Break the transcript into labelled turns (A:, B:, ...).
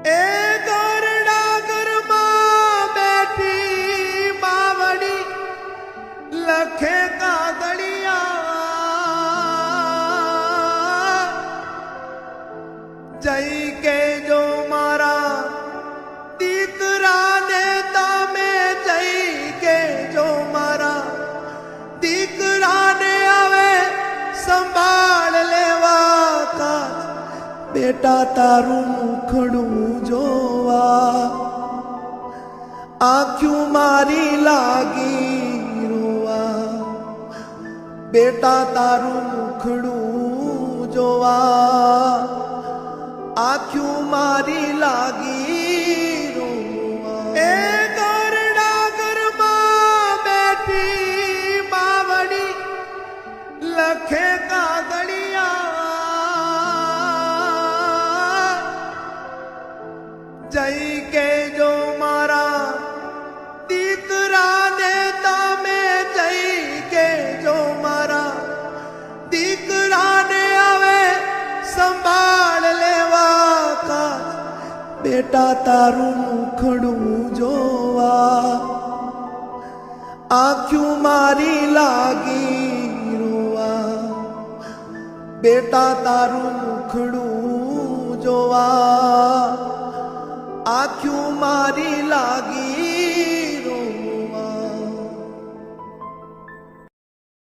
A: એ ગોરડા ઘરમાં બેઠી માવડી લખે કાગળિયા જઈ કેજો મારા દીકરાને તમે જઈ કેજો મારા દીકરાને હવે સંભાળ લેવા કાજ બેટા તારું મુખડું જોવા આંખ્યું મારી લાગી રોવા બેટા તારું મુખડું જોવા આંખ્યું મારી લાગી રોવા એ ગોરડા ઘરમાં બેઠી માવડી લખે કાગળિયા જઈ કેજો મારા દીકરાને તમે જઈ કેજો મારા દીકરાને હવે સંભાળ લેવા કાજ બેટા તારું મુખડું જોવા આંખ્યું મારી લાગી રોવા બેટા તારું મુખડું જોવા આંખ્યું મારી લાગી